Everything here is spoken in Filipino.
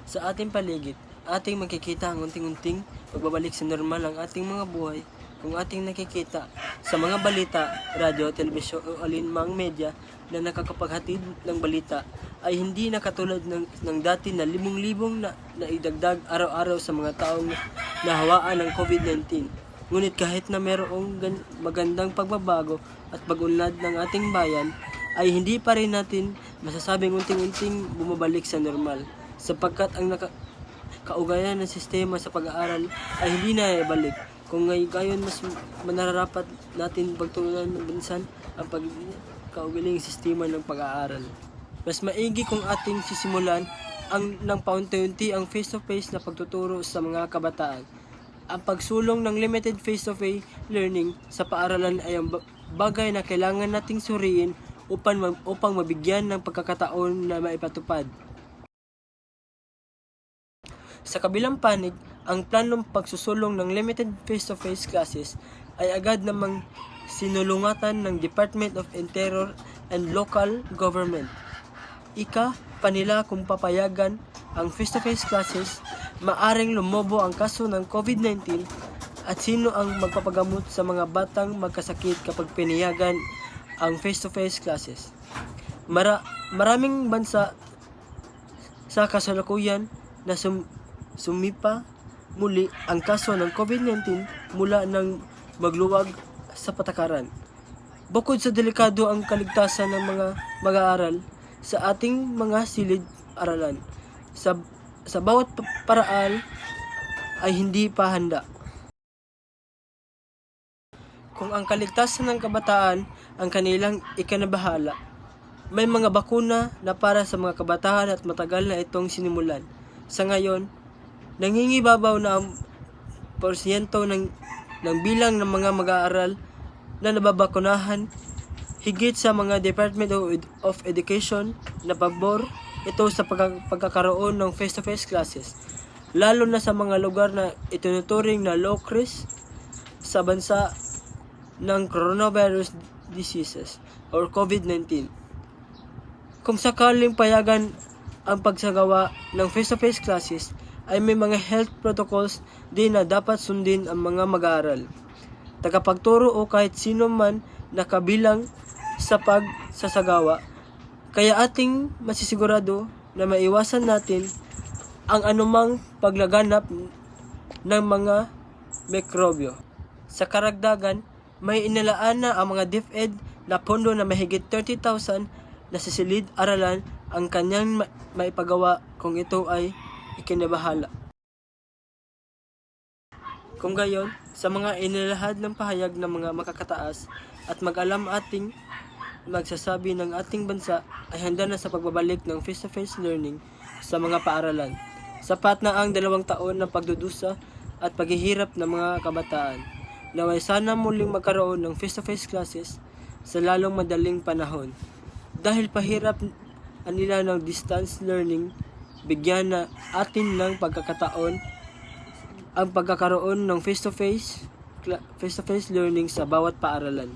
Sa ating paligid, ating makikita ang unting-unting pagbabalik sa normal ang ating mga buhay kung ating nakikita sa mga balita, radyo, telebisyon o alinmang media na nakakapaghatid ng balita ay hindi na katulad ng dati na libong-libong na idagdag araw-araw sa mga taong nahawaan ng COVID-19. Ngunit kahit na mayroong magandang pagbabago at pag-unlad ng ating bayan, ay hindi pa rin natin masasabing unting-unting bumabalik sa normal sapagkat ang kaugayan ng sistema sa pag-aaral ay hindi na ibalik. Kung ngayon mas manararapat natin pagtulungan ng bansan ang pagkaugaling sistema ng pag-aaral. Mas maigi kung ating sisimulan ng paunti-unti ang face-to-face na pagtuturo sa mga kabataan. Ang pagsulong ng limited face-to-face learning sa paaralan ay ang bagay na kailangan nating suriin upang mabigyan ng pagkakataon na maipatupad. Sa kabilang panig, ang planong pagsusulong ng limited face-to-face classes ay agad namang sinulungatan ng Department of Interior and Local Government. Panila kung papayagan ang face-to-face classes, maaring lumobo ang kaso ng COVID-19 at sino ang magpapagamot sa mga batang magkasakit kapag pinayagan ang face-to-face classes. Maraming bansa sa kasalukuyan na sumipa muli ang kaso ng COVID-19 mula nang magluwag sa patakaran. Bukod sa delikado ang kaligtasan ng mga mag-aaral sa ating mga silid-aralan, sa bawat paraan ay hindi pa handa. Kung ang kaligtasan ng kabataan ang kanilang ikinabahala, may mga bakuna na para sa mga kabataan at matagal na itong sinimulan. Sa ngayon, nangingibabaw na ang porsyento ng bilang ng mga mag-aaral na nababakunahan higit sa mga Department of Education na pabor ito sa pagkakaroon ng face-to-face classes, lalo na sa mga lugar na itinuturing na low risk sa bansa ng coronavirus diseases or COVID-19. Kung sakaling payagan ang pagsagawa ng face-to-face classes, ay may mga health protocols din na dapat sundin ang mga mag-aaral, tagapagturo o kahit sino man na kabilang sa pagsasagawa. Kaya ating masisigurado na maiwasan natin ang anumang paglaganap ng mga mikrobyo. Sa karagdagan, may inilaan na ang mga DepEd na pondo na mahigit 30,000 na sa silid-aralan ang kanyang maipagawa kung ito ay ikinabahala. Kung gayon, sa mga inilahad ng pahayag ng mga makakataas at mag-alam ating magsasabi ng ating bansa ay handa na sa pagbabalik ng face-to-face learning sa mga paaralan. Sapat na ang 2 taon ng pagdudusa at paghihirap ng mga kabataan. Naway sana muling magkaroon ng face-to-face classes sa lalong madaling panahon. Dahil pahirap nila ng distance learning, bigyan na atin ng pagkakataon ang pagkakaroon ng face-to-face learning sa bawat paaralan.